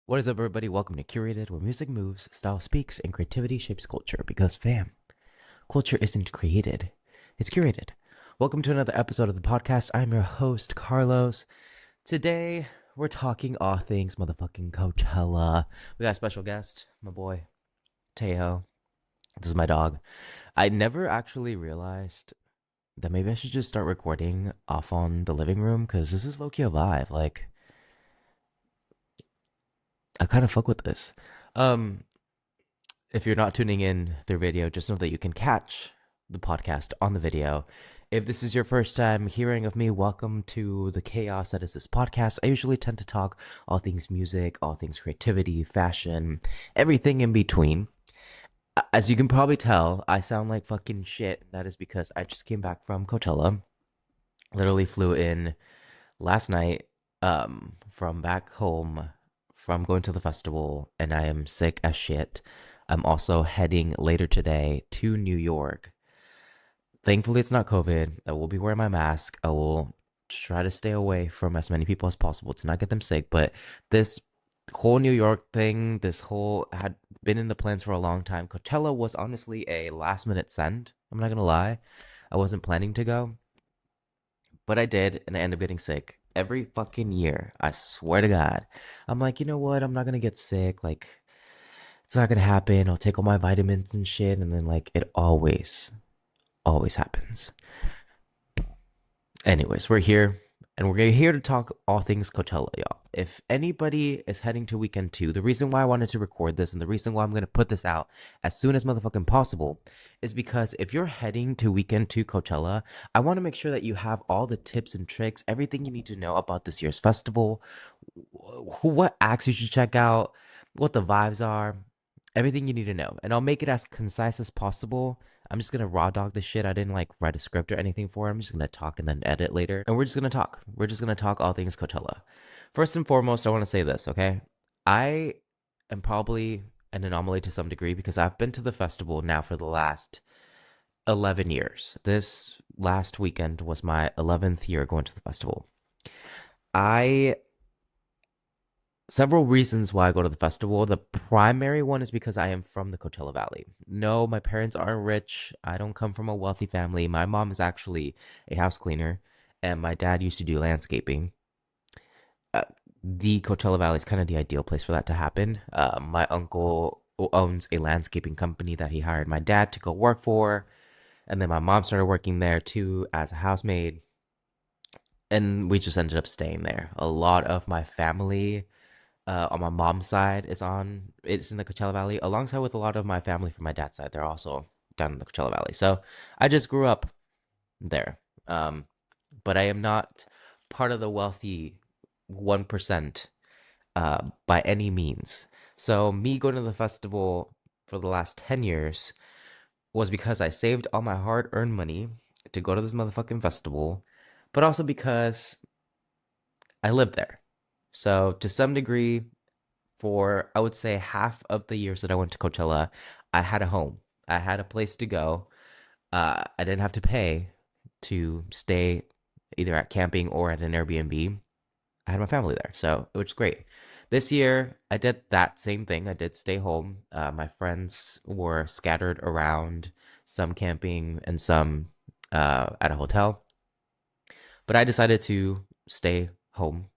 What is up, everybody? Welcome to Curated, where music moves, style speaks, and creativity shapes culture. Because, fam, culture isn't created, it's curated. Welcome to another episode of the podcast. I'm your host, Carlos. Today, we're talking all things motherfucking Coachella. We got a special guest, my boy, Teo. This is my dog. I never actually realized that maybe I should just start recording off on the living room because this is low key a vibe. Like, I kind of fuck with this. Um, if you're not tuning in through video, just know that you can catch the podcast on the video. If this is your first time hearing of me, welcome to the chaos that is this podcast. I usually tend to talk all things music, all things creativity, fashion, everything in between. As you can probably tell, I sound like fucking shit. That is because I just came back from Coachella. Literally flew in last night from back home from going to the festival, and I am sick as shit. I'm also heading later today to New York. Thankfully it's not COVID. I will be wearing my mask. I will try to stay away from as many people as possible to not get them sick. But this whole New York thing, this whole had been in the plans for a long time. Coachella was honestly a last minute send. I'm not gonna lie. I wasn't planning to go, but I did, and I ended up getting sick every fucking year. I swear to God. I'm like, you know what? I'm not gonna get sick. Like, it's not gonna happen. I'll take all my vitamins and shit, and then like it always happens. Anyways, we're here, and we're here to talk all things Coachella, y'all. If anybody is heading to weekend two, the reason why I wanted to record this and the reason why I'm gonna put this out as soon as motherfucking possible is because if you're heading to weekend two Coachella, I want to make sure that you have all the tips and tricks, everything you need to know about this year's festival, what acts you should check out, what the vibes are, everything you need to know. And I'll make it as concise as possible. I'm just gonna raw dog this shit. I didn't like write a script or anything for it. I'm just gonna talk and then edit later. And we're just gonna talk. We're just gonna talk all things Coachella. First and foremost, I want to say this, okay? I am probably an anomaly to some degree because I've been to the festival now for the last 11 years. This last weekend was my 11th year going to the festival. I several reasons why I go to the festival. The primary one is because I am from the Coachella Valley. No, my parents aren't rich. I don't come from a wealthy family. My mom is actually a house cleaner, and my dad used to do landscaping. Uh, the Coachella Valley is kind of the ideal place for that to happen. My uncle owns a landscaping company that he hired my dad to go work for, and then my mom started working there too as a housemaid, and we just ended up staying there. A lot of my family on my mom's side it's in the Coachella Valley, alongside with a lot of my family from my dad's side. They're also down in the Coachella Valley. So I just grew up there. But I am not part of the wealthy 1% by any means. So me going to the festival for the last 10 years was because I saved all my hard-earned money to go to this motherfucking festival, but also because I lived there. So to some degree, for I would say half of the years that I went to Coachella, I had a home. I had a place to go. I didn't have to pay to stay either at camping or at an Airbnb. I had my family there, so it was great. This year, I did that same thing. I did stay home. My friends were scattered around, some camping and some at a hotel. But I decided to stay home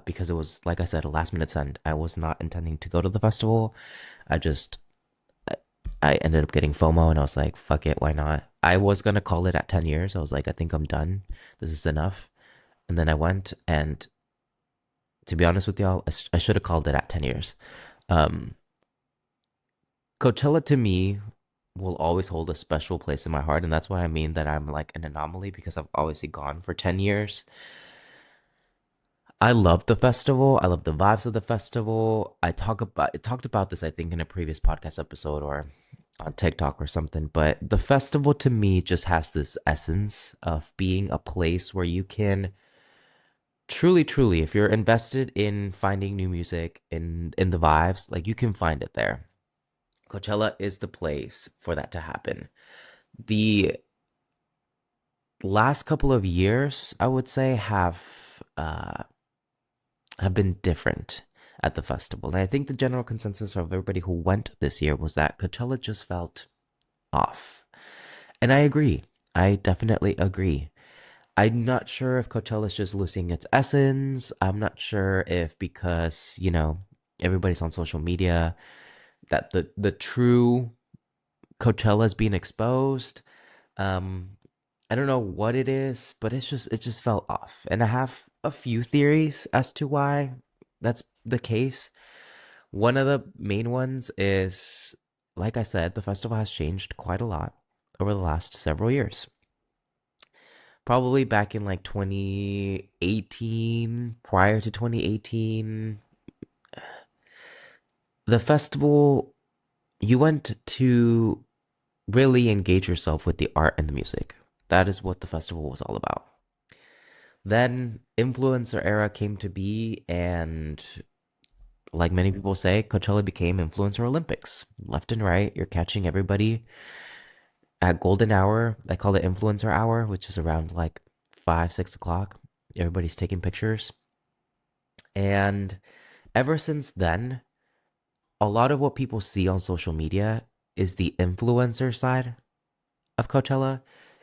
because it was, like I said, a last minute send. I was not intending to go to the festival. I just, I ended up getting FOMO and I was like, fuck it, why not? I was going to call it at 10 years. I was like, I think I'm done. This is enough. And then I went, and to be honest with y'all, I should have called it at 10 years. Um, Coachella to me will always hold a special place in my heart. And that's what I mean that I'm like an anomaly because I've obviously gone for 10 years. I love the festival. I love the vibes of the festival. I talked about this I think in a previous podcast episode or on TikTok or something, but the festival to me just has this essence of being a place where you can truly, if you're invested in finding new music in the vibes, like you can find it there. Coachella is the place for that to happen. The last couple of years, I would say, have been different. at the festival. And I think the general consensus of everybody who went this year was that Coachella just felt off. And I agree. I definitely agree. I'm not sure if Coachella's just losing its essence. I'm not sure if because, everybody's on social media that the true Coachella is being exposed. Um, I don't know what it is, but it just felt off. And I have a few theories as to why that's the case. One of the main ones is, like I said, the festival has changed quite a lot over the last several years. Probably back in like 2018, prior to 2018, the festival, you went to really engage yourself with the art and the music. That is what the festival was all about. Then influencer era came to be, and like many people say, Coachella became influencer Olympics. Left and right, you're catching everybody at golden hour. I call it influencer hour, which is around like 5, 6 o'clock. Everybody's taking pictures. And ever since then, a lot of what people see on social media is the influencer side of Coachella,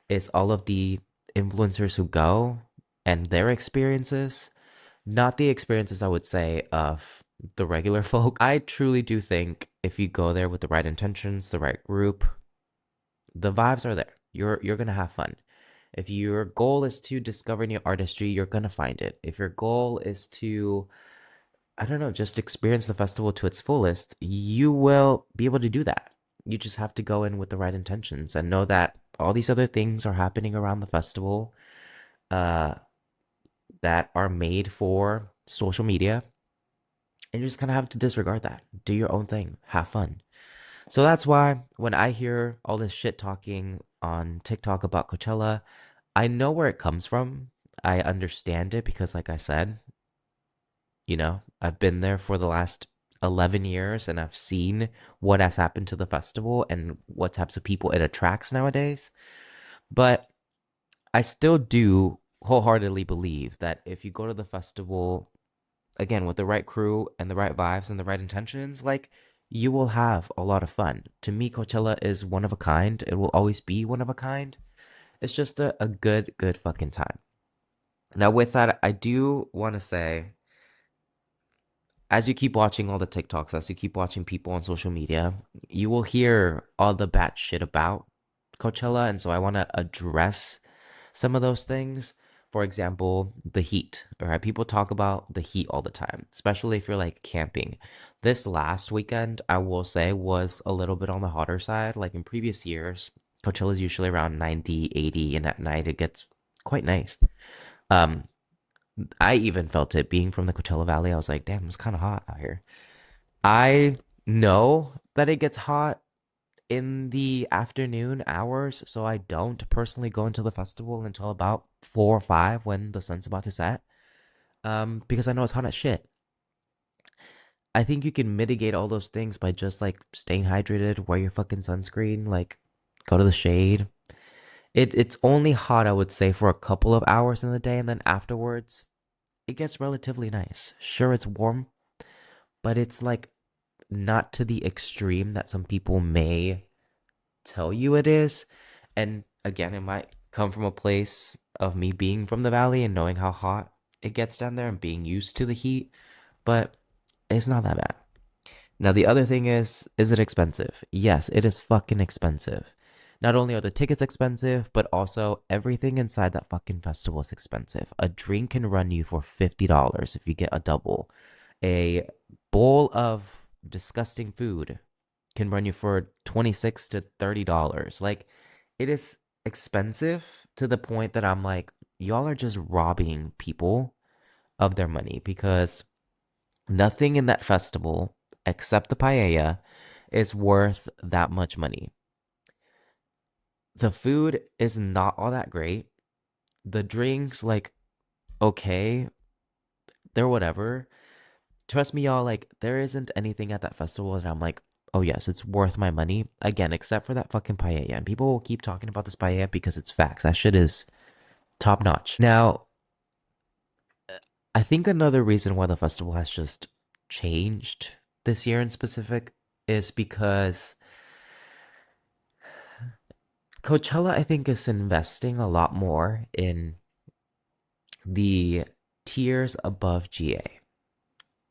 is all of the influencers who go and their experiences, not the experiences I would say of the regular folk. I truly do think if you go there with the right intentions, the right group, the vibes are there. You're gonna have fun. If your goal is to discover new artistry, you're gonna find it. If your goal is to, I don't know, just experience the festival to its fullest, you will be able to do that. You just have to go in with the right intentions and know that all these other things are happening around the festival, uh, that are made for social media, and you just kind of have to disregard that. Do your own thing, have fun. So that's why when I hear all this shit talking on TikTok about Coachella, I know where it comes from. I understand it because, like I said, I've been there for the last 11 years and I've seen what has happened to the festival and what types of people it attracts nowadays. But I still do wholeheartedly believe that if you go to the festival, again, with the right crew and the right vibes and the right intentions, like, you will have a lot of fun. To me, Coachella is one of a kind. It will always be one of a kind. It's just a good, good fucking time. Now, with that, I do want to say, as you keep watching all the TikToks, as you keep watching people on social media, you will hear all the bad shit about Coachella. And so I want to address some of those things. For example, the heat. All right. People talk about the heat all the time, especially if you're like camping. This last weekend, I will say, was a little bit on the hotter side. Like in previous years, Coachella is usually around 90, 80, and at night it gets quite nice. Um, I even felt it being from the Coachella Valley. I was like, damn, it's kind of hot out here. I know that it gets hot in the afternoon hours, so I don't personally go into the festival until about 4 or 5 when the sun's about to set. Because I know it's hot as shit. I think you can mitigate all those things by just like staying hydrated, wear your fucking sunscreen, like go to the shade. It's only hot, I would say, for a couple of hours in the day, and then afterwards it gets relatively nice. Sure, it's warm, but it's like not to the extreme that some people may tell you it is. And again, it might come from a place of me being from the valley and knowing how hot it gets down there and being used to the heat, but it's not that bad. Now, the other thing is it expensive? Yes, it is fucking expensive. Not only are the tickets expensive, but also everything inside that fucking festival is expensive. A drink can run you for $50 if you get a double. A bowl of disgusting food can run you for 26 to $30. Like, it is expensive to the point that I'm like, y'all are just robbing people of their money because nothing in that festival except the paella is worth that much money. The food is not all that great. The drinks, like, okay, they're whatever. Trust me, y'all, like, there isn't anything at that festival that I'm like, oh, yes, it's worth my money. Again, except for that fucking paella. And people will keep talking about this paella because it's facts. That shit is top notch. Now, I think another reason why the festival has just changed this year in specific is because Coachella, I think, is investing a lot more in the tiers above GA.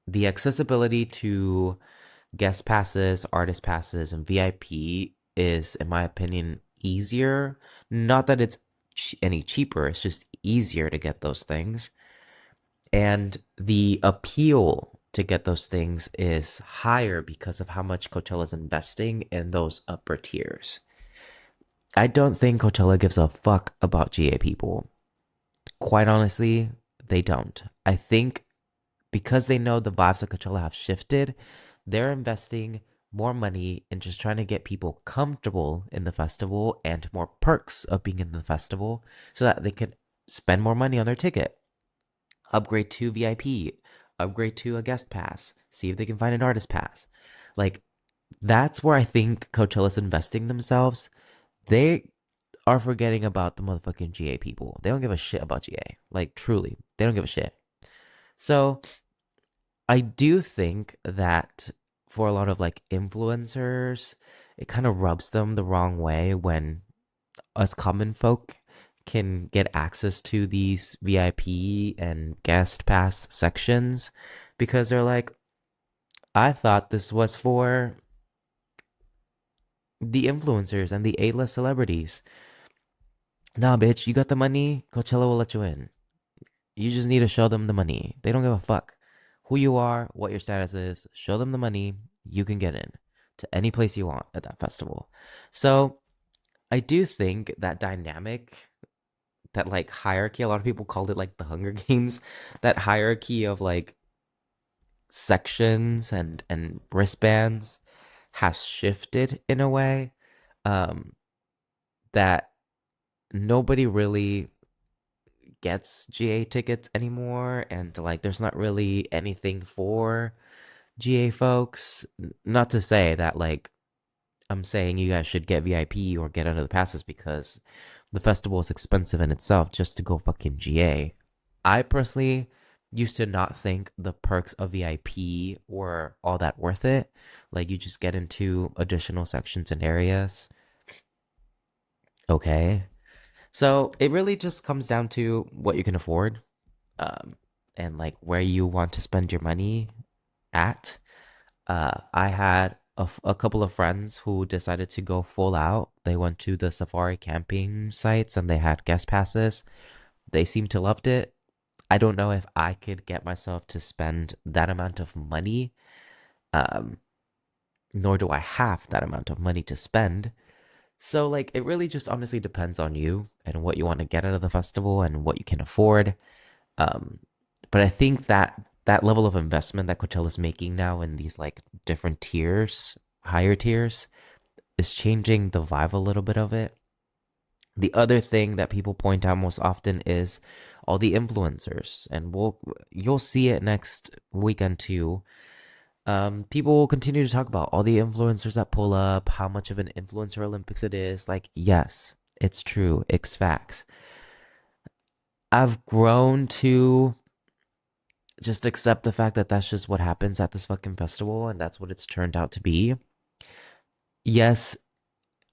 The accessibility to guest passes, artist passes, and VIP is, in my opinion, easier. Not that it's any cheaper, it's just easier to get those things. And the appeal to get those things is higher because of how much Coachella is investing in those upper tiers. I don't think Coachella gives a fuck about GA people. Quite honestly, they don't. I think because they know the vibes of Coachella have shifted, they're investing more money in just trying to get people comfortable in the festival and more perks of being in the festival so that they can spend more money on their ticket, upgrade to VIP, upgrade to a guest pass, see if they can find an artist pass. Like, that's where I think Coachella's investing themselves. They are forgetting about the motherfucking GA people. They don't give a shit about GA. Like, truly, they don't give a shit. So, I do think that for a lot of like influencers, it kind of rubs them the wrong way when us common folk can get access to these VIP and guest pass sections because they're like, I thought this was for the influencers and the A-list celebrities. Nah, bitch, you got the money, Coachella will let you in. You just need to show them the money. They don't give a fuck who you are, what your status is. Show them the money. You can get in to any place you want at that festival. So I do think that dynamic, that like hierarchy, a lot of people called it like the Hunger Games, that hierarchy of like sections and wristbands has shifted in a way um that nobody really gets GA tickets anymore, and like there's not really anything for GA folks. Not to say that like I'm saying you guys should get VIP or get under the passes because the festival is expensive in itself just to go fucking GA. I personally used to not think the perks of VIP were all that worth it. Like you just get into additional sections and areas. Okay. So it really just comes down to what you can afford, um, and like where you want to spend your money at. I had a couple of friends who decided to go full out. They went to the safari camping sites and they had guest passes. They seemed to loved it. I don't know if I could get myself to spend that amount of money, um, nor do I have that amount of money to spend. So, like, it really just honestly depends on you and what you want to get out of the festival and what you can afford. Um, but I think that that level of investment that Coachella's making now in these like different tiers, higher tiers, is changing the vibe a little bit of it. The other thing that people point out most often is all the influencers, and you'll see it next weekend too. People will continue to talk about all the influencers that pull up, how much of an influencer Olympics it is. Like, yes, it's true, it's facts. I've grown to just accept the fact that that's just what happens at this fucking festival and that's what it's turned out to be. Yes,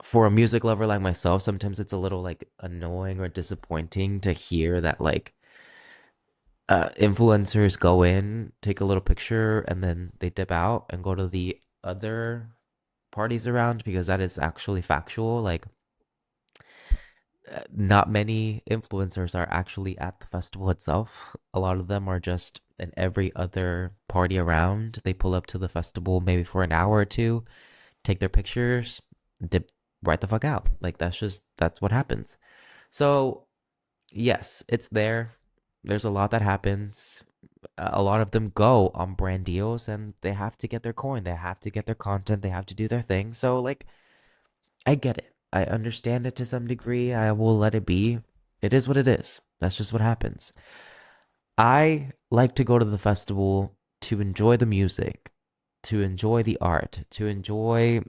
for a music lover like myself, sometimes it's a little like annoying or disappointing to hear that like influencers go in, take a little picture, and then they dip out and go to the other parties around because that is actually factual. Like, not many influencers are actually at the festival itself. A lot of them are just in every other party around. They pull up to the festival maybe for an hour or two, take their pictures, dip right the fuck out. Like that's what happens. So yes, it's there. There's a lot that happens. A lot of them go on brand deals and they have to get their coin. They have to get their content. They have to do their thing. So like I get it. I understand it to some degree. I will let it be. It is what it is. That's just what happens. I like to go to the festival to enjoy the music, to enjoy the art, to enjoy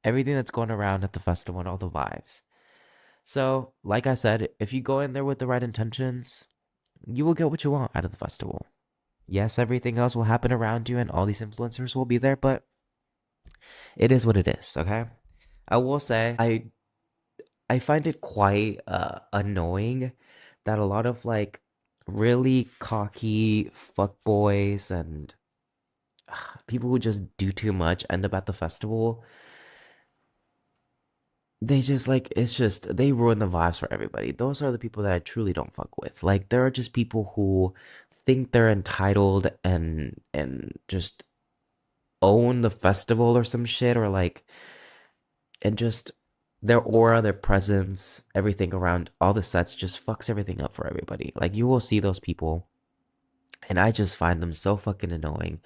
everything that's going around at the festival and all the vibes. So, like I said, if you go in there with the right intentions, you will get what you want out of the festival. Yes, everything else will happen around you and all these influencers will be there, but it is what it is, okay? I will say I find it quite annoying that a lot of like really cocky fuckboys and people who just do too much end up at the festival. They just like it's just they ruin the vibes for everybody. Those are the people that I truly don't fuck with. Like there are just people who think they're entitled and just own the festival or some shit or like and just their aura, their presence, everything around all the sets just fucks everything up for everybody. Like you will see those people and I just find them so fucking annoying.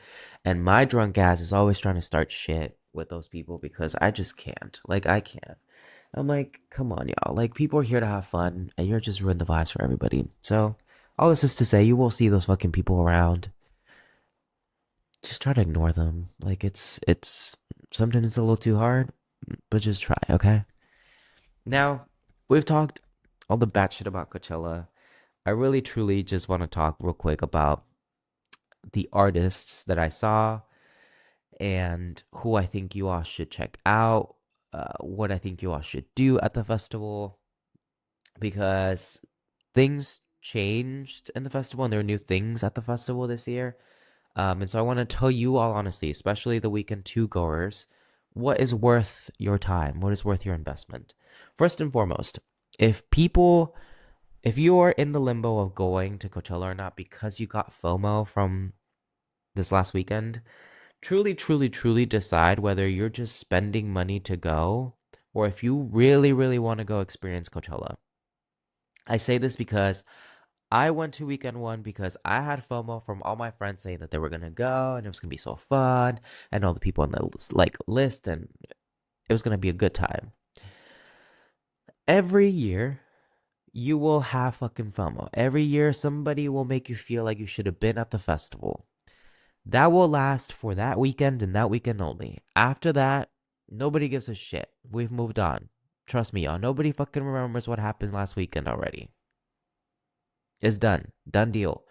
And my drunk ass is always trying to start shit with those people because I just can't. Like I can't. I'm like, come on, y'all. Like people are here to have fun and you're just ruining the vibes for everybody. So all this is to say you will see those fucking people around. Just try to ignore them. Like it's sometimes it's a little too hard, but just try, okay? Now, we've talked all the bad shit about Coachella. I really truly just want to talk real quick about the artists that I saw and who I think you all should check out, what I think you all should do at the festival, because things changed in the festival and there are new things at the festival this year. And so I want to tell you all honestly, especially the weekend two goers, what is worth your time? What is worth your investment? First and foremost, if people, if you are in the limbo of going to Coachella or not because you got FOMO from this last weekend, truly, truly, truly decide whether you're just spending money to go or if you really, really want to go experience Coachella. I say this because I went to weekend one because I had FOMO from all my friends saying that they were gonna go and it was gonna be so fun and all the people on the like list and it was gonna be a good time. Every year you will have fucking FOMO. Every year somebody will make you feel like you should have been at the festival. That will last for that weekend and that weekend only. After that, nobody gives a shit. We've moved on. Trust me, y'all. Nobody fucking remembers what happened last weekend already. It's done. Done deal.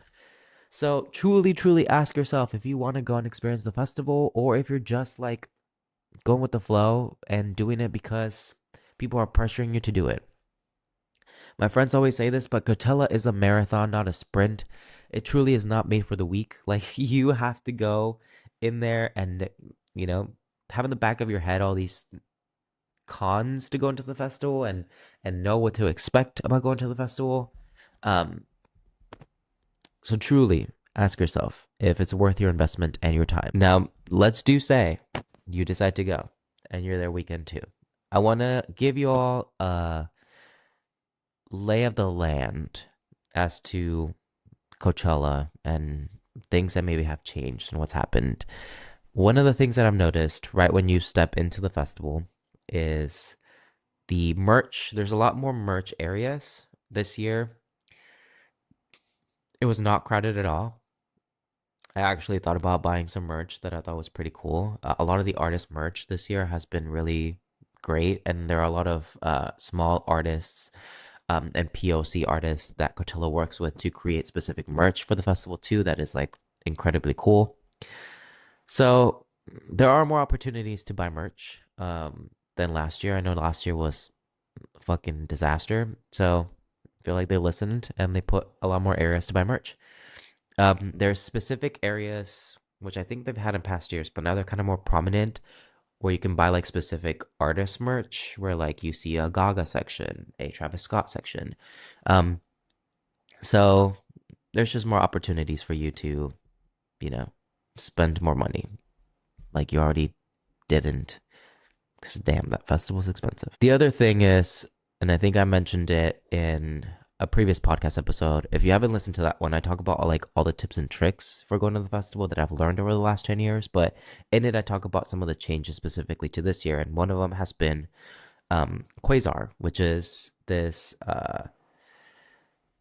So truly, truly ask yourself if you want to go and experience the festival or if you're just like going with the flow and doing it because people are pressuring you to do it. My friends always say this, but Coachella is a marathon, not a sprint. It truly is not made for the weak. Like you have to go in there and, you know, have in the back of your head all these cons to go into the festival and know what to expect about going to the festival. Um, So truly ask yourself if it's worth your investment and your time. Now, let's do say you decide to go and you're there weekend two. I want to give you all a lay of the land as to Coachella and things that maybe have changed and what's happened. One of the things that I've noticed right when you step into the festival is the merch. There's a lot more merch areas this year. It was not crowded at all. I actually thought about buying some merch that I thought was pretty cool. A lot of the artist merch this year has been really great, and there are a lot of small artists and POC artists that Coachella works with to create specific merch for the festival too. That is like incredibly cool. So there are more opportunities to buy merch than last year. I know last year was a fucking disaster, so I feel like they listened and they put a lot more areas to buy merch. There's specific areas which I think they've had in past years, but now they're kind of more prominent where you can buy like specific artist merch where like you see a Gaga section, a Travis Scott section. Um, so there's just more opportunities for you to, you know, spend more money like you already didn't. Because damn, that festival's expensive. The other thing is, and I think I mentioned it in a previous podcast episode. If you haven't listened to that one, I talk about all the tips and tricks for going to the festival that I've learned over the last 10 years. But in it, I talk about some of the changes specifically to this year. And one of them has been Quasar, which is this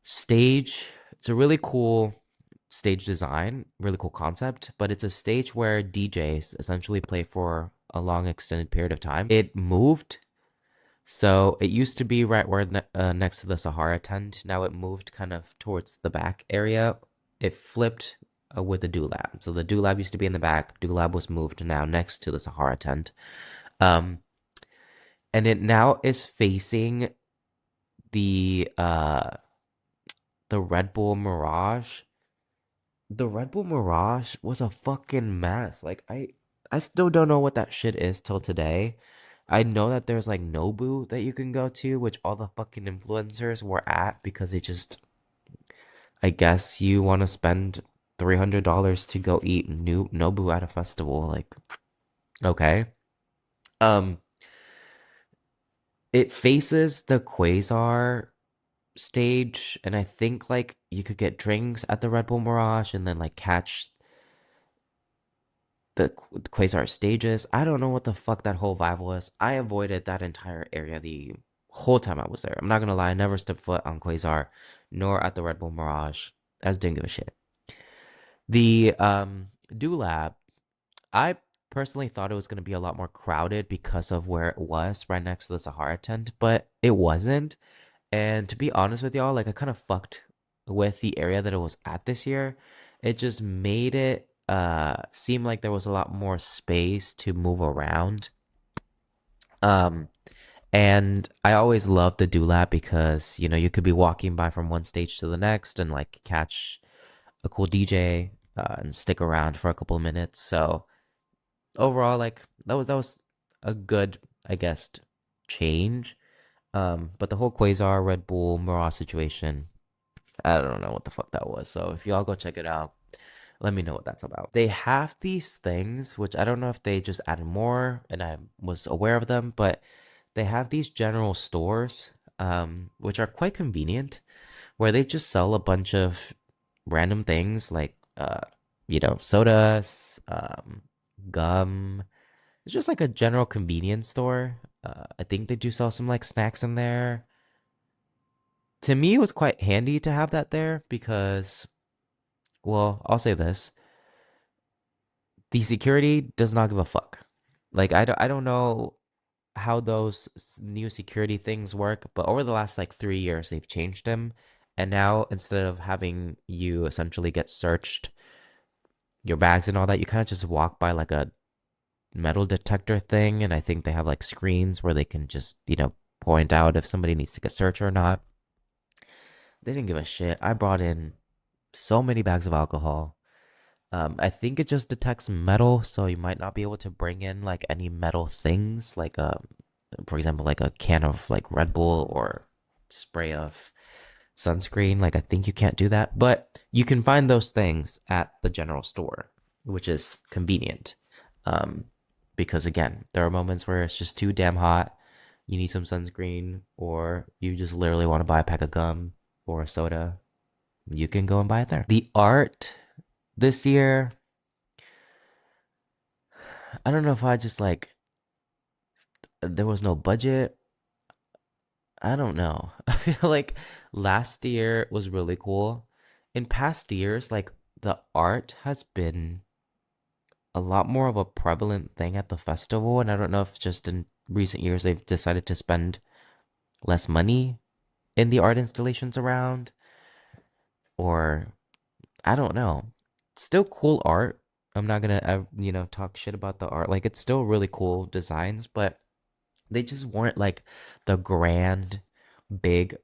stage. It's a really cool stage design, really cool concept, but it's a stage where DJs essentially play for a long extended period of time. It moved. So it used to be right where next to the Sahara tent. Now it moved kind of towards the back area. It flipped with the Do Lab. So the Do Lab used to be in the back. Do Lab was moved now next to the Sahara tent. Um, and it now is facing the Red Bull Mirage. The Red Bull Mirage was a fucking mess. Like I still don't know what that shit is till today. I know that there's like Nobu that you can go to, which all the fucking influencers were at because they just I guess you want to spend $300 to go eat new Nobu at a festival. Like, okay. Um, it faces the Quasar stage, and I think like you could get drinks at the Red Bull Mirage and then like catch the Quasar stages. I don't know what the fuck that whole vibe was. I avoided that entire area the whole time I was there. I'm not gonna lie, I never stepped foot on Quasar nor at the Red Bull Mirage. I just didn't give a shit. The Do Lab, I personally thought it was gonna be a lot more crowded because of where it was right next to the Sahara tent, but it wasn't. And to be honest with y'all, like I kind of fucked with the area that it was at this year. It just made it seem like there was a lot more space to move around. Um and I always loved the Dulap because, you could be walking by from one stage to the next and like catch a cool DJ and stick around for a couple of minutes. So overall, like that was a good, I guess, change. But the whole Quasar Red Bull Mirage situation, I don't know what the fuck that was. So if y'all go check it out, let me know what that's about. They have these things, which I don't know if they just added more and I was aware of them, but they have these general stores, which are quite convenient, where they just sell a bunch of random things like, sodas, gum. It's just like a general convenience store. I think they do sell some like snacks in there. To me, it was quite handy to have that there because, well, I'll say this. The security does not give a fuck. Like I don't know how those new security things work, but over the last like 3 years, they've changed them. And now instead of having you essentially get searched, your bags and all that, you kind of just walk by like a metal detector thing. And I think they have like screens where they can just, point out if somebody needs to get searched or not. They didn't give a shit. I brought in so many bags of alcohol. I think it just detects metal, so you might not be able to bring in like any metal things, like for example, like a can of like Red Bull or spray of sunscreen. Like I think you can't do that, but you can find those things at the general store, which is convenient. Um, because again, there are moments where it's just too damn hot. You need some sunscreen, or you just literally want to buy a pack of gum or a soda. You can go and buy it there. The art this year, I don't know if I just like there was no budget. I don't know. I feel like last year was really cool. In past years, like the art has been a lot more of a prevalent thing at the festival, and I don't know if just in recent years they've decided to spend less money in the art installations around, or I don't know. Still cool art. I'm not gonna, talk shit about the art. Like it's still really cool designs, but they just weren't like the grand, big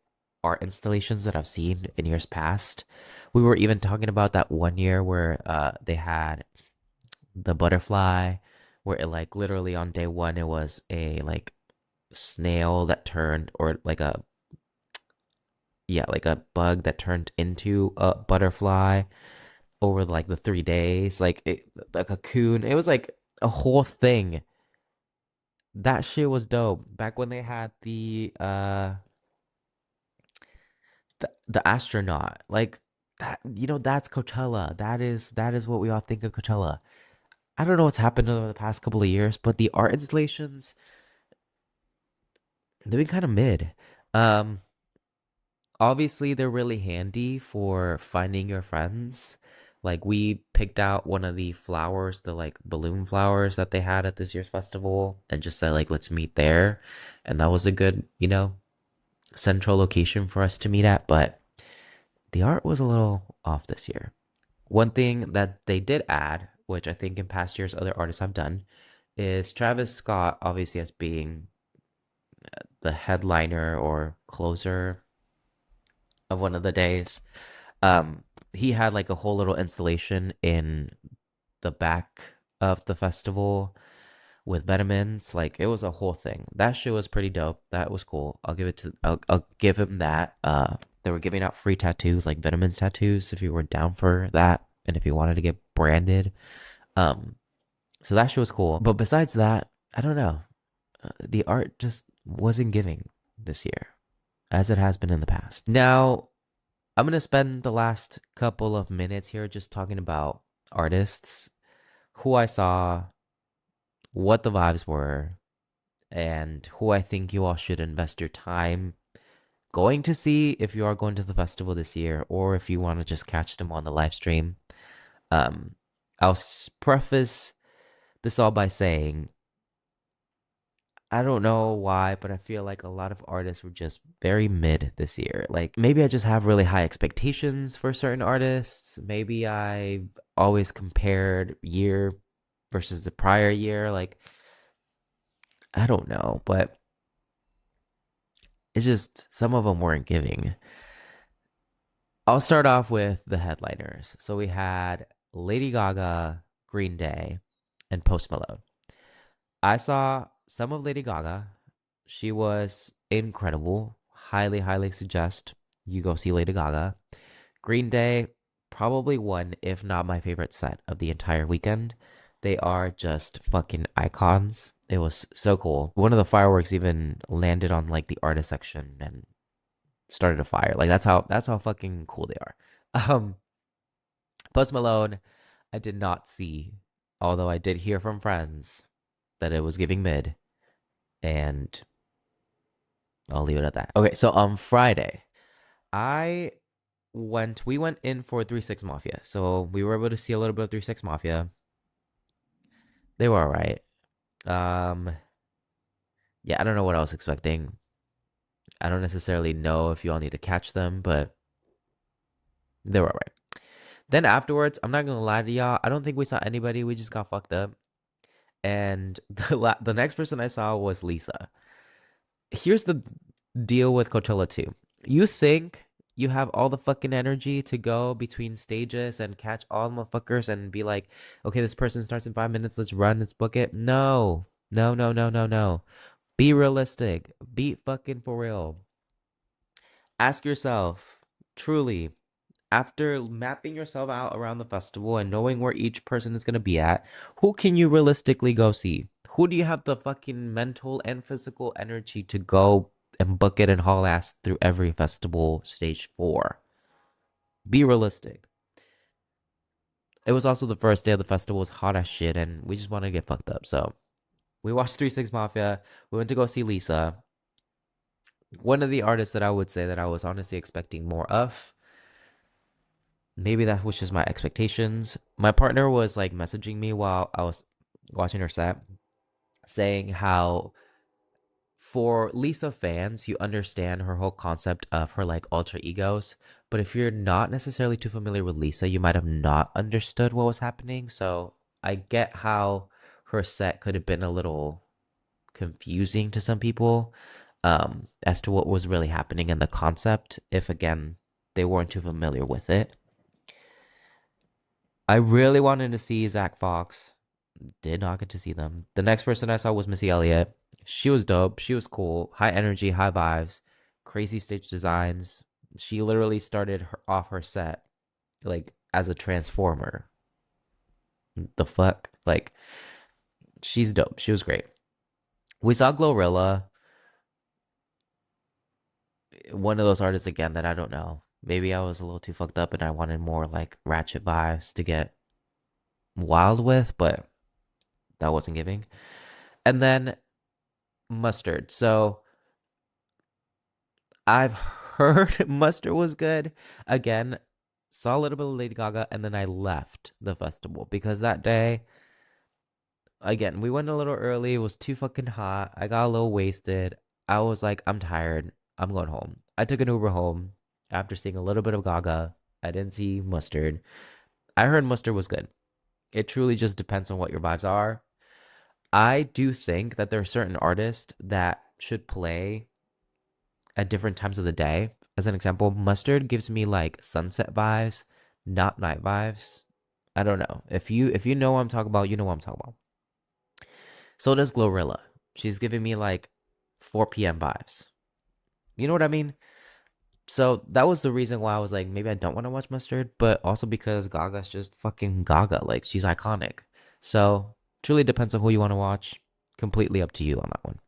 art installations that I've seen in years past. We were even talking about that one year where they had the butterfly, where it like literally on day one it was a like snail that turned or like a yeah like a bug that turned into a butterfly over like the 3 days, like a cocoon. It was like a whole thing. That shit was dope. Back when they had the astronaut, like that, that's Coachella. That is what we all think of Coachella. I don't know what's happened over the past couple of years, but the art installations, they've been kind of mid. Um, Obviously they're really handy for finding your friends. Like we picked out one of the flowers, the like balloon flowers that they had at this year's festival, and just said like let's meet there. And that was a good, central location for us to meet at, but the art was a little off this year. One thing that they did add, which I think in past years other artists have done, is Travis Scott, obviously as being the headliner or closer of one of the days. Um, he had like a whole little installation in the back of the festival with vitamins. Like it was a whole thing. That shit was pretty dope. That was cool. I'll give him that. They were giving out free tattoos, like vitamins tattoos, if you were down for that, and if you wanted to get branded. Um, so that shit was cool. But besides that, I don't know. The art just wasn't giving this year, as it has been in the past. Now, I'm gonna spend the last couple of minutes here just talking about artists, who I saw, what the vibes were, and who I think you all should invest your time going to see if you are going to the festival this year, or if you want to just catch them on the live stream. Um, I'll preface this all by saying I don't know why, but I feel like a lot of artists were just very mid this year. Like maybe I just have really high expectations for certain artists. Maybe I always compared year versus the prior year. Like I don't know, but it's just some of them weren't giving. I'll start off with the headliners. So we had Lady Gaga, Green Day, and Post Malone. I saw some of Lady Gaga. She was incredible. Highly, highly suggest you go see Lady Gaga. Green Day, probably one, if not my favorite set of the entire weekend. They are just fucking icons. It was so cool. One of the fireworks even landed on like the artist section and started a fire. Like that's how fucking cool they are. Um, Post Malone, I did not see, although I did hear from friends that it was giving mid, and I'll leave it at that. Okay, so on Friday, I we went in for 3 6 Mafia. So we were able to see a little bit of 3 6 Mafia. They were all right. Um, yeah, I don't know what I was expecting. I don't necessarily know if you all need to catch them, but they were all right. Then afterwards, I'm not gonna lie to y'all. I don't think we saw anybody. We just got fucked up. And the next person I saw was Lisa. Here's the deal with Coachella too. You think you have all the fucking energy to go between stages and catch all the motherfuckers and be like, okay, this person starts in 5 minutes, let's run, let's book it. No, no, no, no, no, no. Be realistic. Be fucking for real. Ask yourself, truly, after mapping yourself out around the festival and knowing where each person is going to be at, who can you realistically go see? Who do you have the fucking mental and physical energy to go and book it and haul ass through every festival stage for? Be realistic. It was also the first day of the festival, it was hot as shit, and we just wanted to get fucked up. So we watched 3 6 Mafia. We went to go see Lisa, one of the artists that I would say that I was honestly expecting more of. Maybe that was just my expectations. My partner was like messaging me while I was watching her set, saying how for Lisa fans, you understand her whole concept of her like alter egos. But if you're not necessarily too familiar with Lisa, you might have not understood what was happening. So I get how her set could have been a little confusing to some people, as to what was really happening in the concept, if again, they weren't too familiar with it. I really wanted to see Zach Fox. Did not get to see them. The next person I saw was Missy Elliott. She was dope. She was cool. High energy, high vibes, crazy stage designs. She literally started off her set like as a transformer. The fuck? Like, she's dope. She was great. We saw Glorilla, one of those artists again that I don't know. Maybe I was a little too fucked up and I wanted more like ratchet vibes to get wild with, but that wasn't giving. And then Mustard. So I've heard Mustard was good. Again, saw a little bit of Lady Gaga, and then I left the festival because that day, again, we went a little early. It was too fucking hot. I got a little wasted. I was like, I'm tired. I'm going home. I took an Uber home after seeing a little bit of Gaga. I didn't see Mustard. I heard Mustard was good. It truly just depends on what your vibes are. I do think that there are certain artists that should play at different times of the day. As an example, Mustard gives me like sunset vibes, not night vibes. I don't know. If you know what I'm talking about, you know what I'm talking about. So does Glorilla. She's giving me like 4 p.m. vibes. You know what I mean? So that was the reason why I was like, maybe I don't want to watch Mustard, but also because Gaga's just fucking Gaga. Like, she's iconic. So, truly depends on who you want to watch. Completely up to you on that one.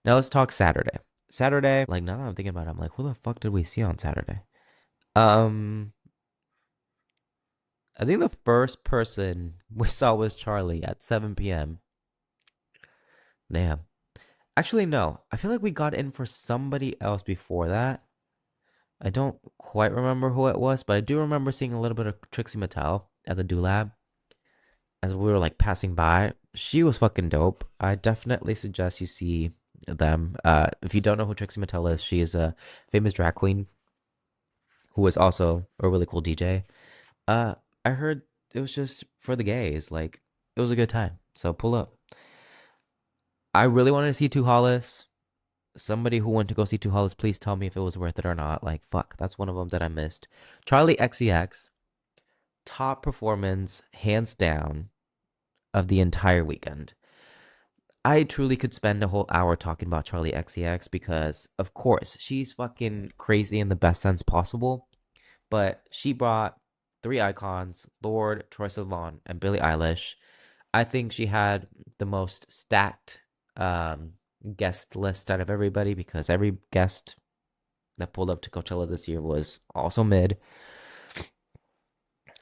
Now let's talk Saturday. Saturday, like now that I'm thinking about it, I'm like, who the fuck did we see on Saturday? Um, I think the first person we saw was Charlie at 7 p.m. Damn. Actually, no. I feel like we got in for somebody else before that. I don't quite remember who it was, but I do remember seeing a little bit of Trixie Mattel at the Do Lab as we were like passing by. She was fucking dope. I definitely suggest you see them. If you don't know who Trixie Mattel is, she is a famous drag queen who is also a really cool DJ. Uh, I heard it was just for the gays. Like, it was a good time. So pull up. I really wanted to see Two Hollis. Somebody who went to go see Two Hollis, please tell me if it was worth it or not. Like, fuck, that's one of them that I missed. Charlie XCX, top performance, hands down, of the entire weekend. I truly could spend a whole hour talking about Charlie XCX because, of course, she's fucking crazy in the best sense possible. But she brought three icons: Lord, Troye Sivan, and Billie Eilish. I think she had the most stacked um, guest list out of everybody because every guest that pulled up to Coachella this year was also mid.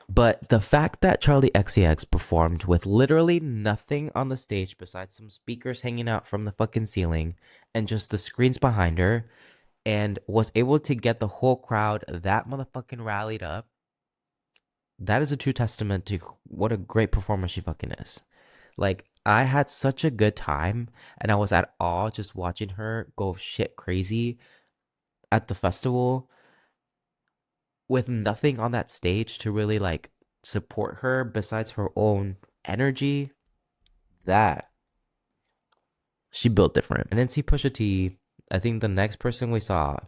But the fact that Charlie XCX performed with literally nothing on the stage besides some speakers hanging out from the fucking ceiling and just the screens behind her and was able to get the whole crowd that motherfucking rallied up, that is a true testament to what a great performer she fucking is. Like, I had such a good time and I was at awe just watching her go shit crazy at the festival with nothing on that stage to really like support her besides her own energy. That she built different. And then see Pusha T. I think the next person we saw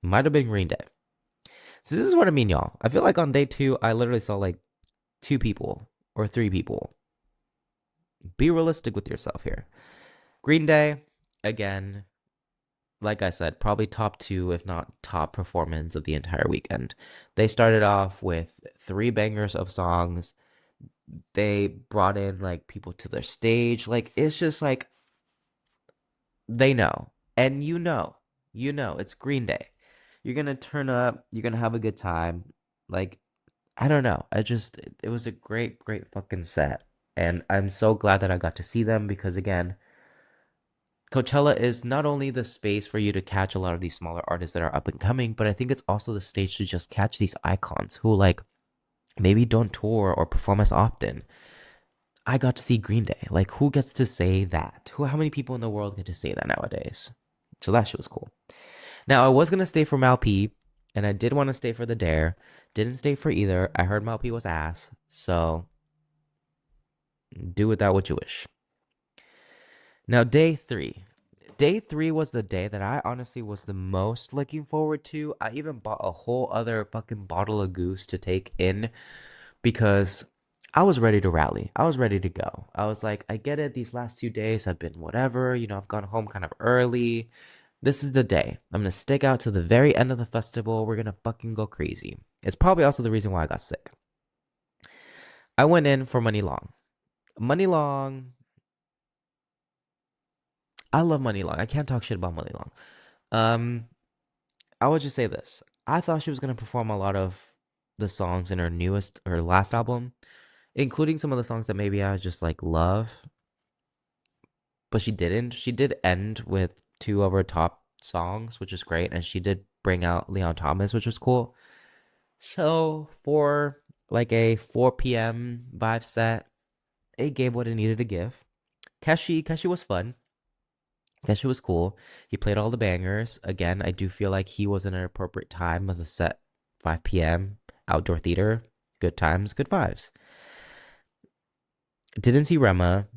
might have been Green Day. So this is what I mean, y'all. I feel like on day two, I literally saw like two people or three people. Be realistic with yourself here. Green Day, again, like I said, probably top two, if not top performance of the entire weekend. They started off with three bangers of songs. They brought in like people to their stage. Like, it's just like they know. And it's Green Day. You're gonna turn up, you're gonna have a good time. Like, I don't know. It was a great, great fucking set. And I'm so glad that I got to see them because again, Coachella is not only the space for you to catch a lot of these smaller artists that are up and coming, but I think it's also the stage to just catch these icons who like maybe don't tour or perform as often. I got to see Green Day. Like, who gets to say that? How many people in the world get to say that nowadays? So that shit was cool. Now, I was gonna stay for Mal P, and I did want to stay for the Dare. Didn't stay for either. I heard Mal P was ass, so do with that what you wish. Now, day three. Day three was the day that I honestly was the most looking forward to. I even bought a whole other fucking bottle of Goose to take in because I was ready to rally. I was ready to go. I was like, I get it. These last 2 days have been whatever. I've gone home kind of early. This is the day. I'm going to stick out to the very end of the festival. We're going to fucking go crazy. It's probably also the reason why I got sick. I went in for Money Long. Money Long. I love Money Long. I can't talk shit about Money Long. Um, I would just say this. I thought she was going to perform a lot of the songs in her last album, including some of the songs that maybe I just like love, but she didn't. She did end with two of her top songs, which is great, and she did bring out Leon Thomas, which was cool. So for like a 4 p.m. vibe set, it gave what it needed to give. Keshi was fun. Keshi was cool. He played all the bangers. Again, I do feel like he was in an appropriate time of the set, 5 p.m. outdoor theater. good times, good vibes. Didn't see Rema.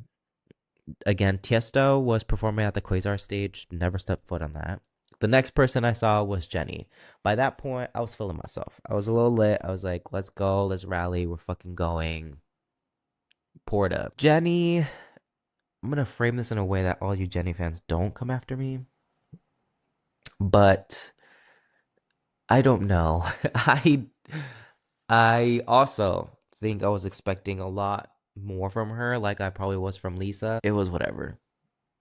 Again, Tiesto was performing at the Quasar stage. Never stepped foot on that. The next person I saw was Jenny. By that point, I was feeling myself. I was a little lit. I was like, let's go, let's rally. We're fucking going. Poured up. Jenny, I'm gonna frame this in a way that all you Jenny fans don't come after me. But I don't know. I also think I was expecting a lot more from her, like I probably was from Lisa. It was whatever.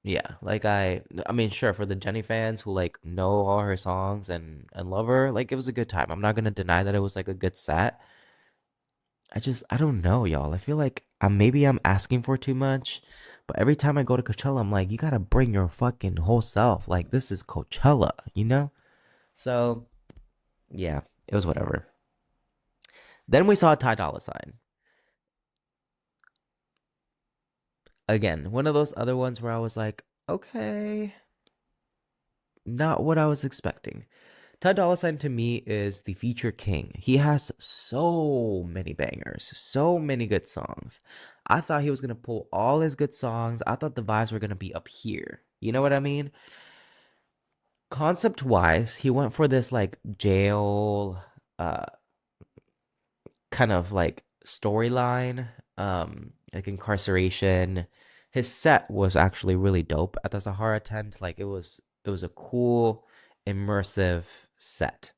Yeah, like I mean, sure, for the Jenny fans who like know all her songs and love her, like it was a good time. I'm not gonna deny that it was like a good set. I don't know, y'all. I feel like I'm asking for too much, but every time I go to Coachella, I'm like, you gotta bring your fucking whole self. Like this is Coachella, you know? So yeah, it was whatever. Then we saw Ty Dolla Sign. Again, one of those other ones where I was like, okay, not what I was expecting. Ty Dolla Sign to me is the feature king. He has so many bangers, so many good songs. I thought he was gonna pull all his good songs. I thought the vibes were gonna be up here. You know what I mean? Concept wise, he went for this like jail uh kind of like storyline, like incarceration. His set was actually really dope at the Sahara tent. Like it was a cool, immersive set.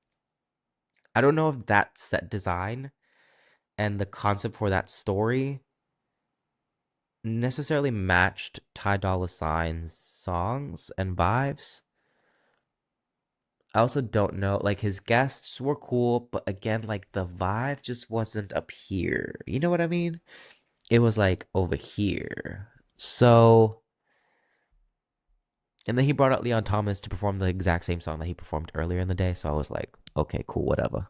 I don't know if that set design and the concept for that story necessarily matched Ty Dolla Sign's songs and vibes. I also don't know, like his guests were cool, but again, like the vibe just wasn't up here. You know what I mean? It was like over here. So, and then he brought out Leon Thomas to perform the exact same song that he performed earlier in the day. So I was like, okay, cool, whatever.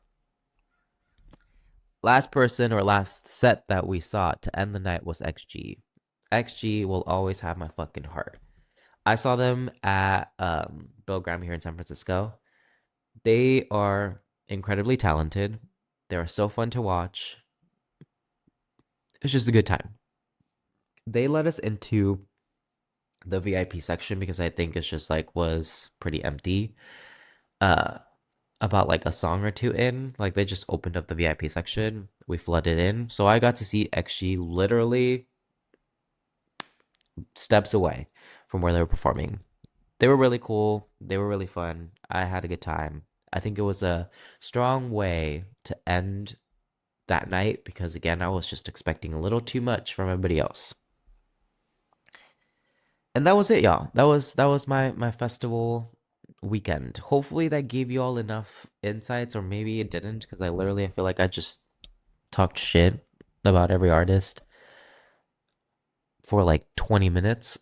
Last person or last set that we saw to end the night was XG. XG will always have my fucking heart. I saw them at Bill Graham here in San Francisco. They are incredibly talented. They are so fun to watch. It's just a good time. They let us into the VIP section because I think it's just like was pretty empty. Uh about like a song or two in, like they just opened up the VIP section. We flooded in. So I got to see XG literally steps away from where they were performing. They were really cool. They were really fun. I had a good time. I think it was a strong way to end that night because again, I was just expecting a little too much from everybody else. And that was it, y'all. That was my festival weekend. Hopefully that gave you all enough insights, or maybe it didn't, because I feel like I just talked shit about every artist for like 20 minutes.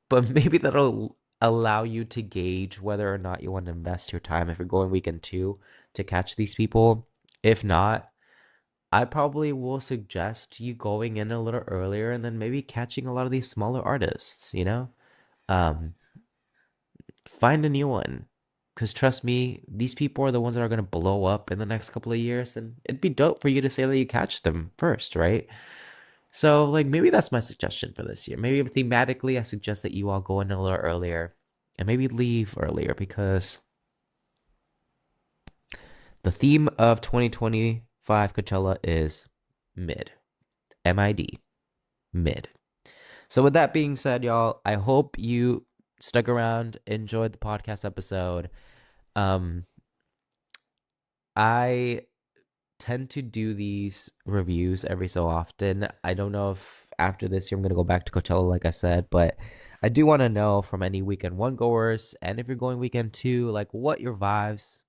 But maybe that'll allow you to gauge whether or not you want to invest your time if you're going weekend two to catch these people. If not, I probably will suggest you going in a little earlier and then maybe catching a lot of these smaller artists, you know? Um, Find a new one. Because trust me, these people are the ones that are going to blow up in the next couple of years. And it'd be dope for you to say that you catch them first, right? So, like, maybe that's my suggestion for this year. Maybe thematically, I suggest that you all go in a little earlier and maybe leave earlier because the theme of 2025 Coachella is mid. MID. Mid. So, with that being said, y'all, I hope you stuck around, enjoyed the podcast episode. Um, I tend to do these reviews every so often. I don't know if after this year I'm gonna go back to Coachella, like I said, but I do want to know from any weekend one goers, and if you're going weekend two, like what the vibes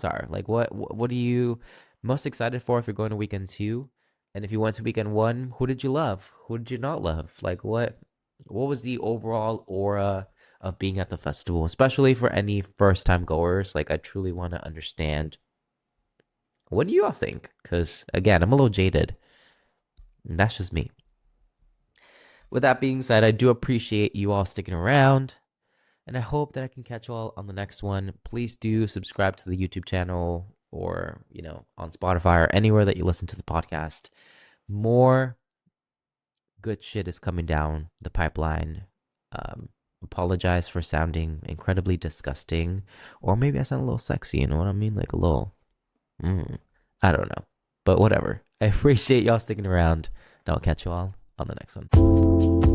are. Like what are you most excited for if you're going to weekend two? And if you went to weekend one, who did you love? Who did you not love? Like what was the overall aura of being at the festival, especially for any first time goers? Like I truly want to understand what do you all think? Because again, I'm a little jaded. And that's just me. With that being said, I do appreciate you all sticking around. And I hope that I can catch you all on the next one. Please do subscribe to the YouTube channel. or, on Spotify or anywhere that you listen to the podcast. More good shit is coming down the pipeline. Um, Apologize for sounding incredibly disgusting, or maybe I sound a little sexy. You know what I mean? Like a little. Mm, I don't know, but whatever. I appreciate y'all sticking around. And I'll catch you all on the next one.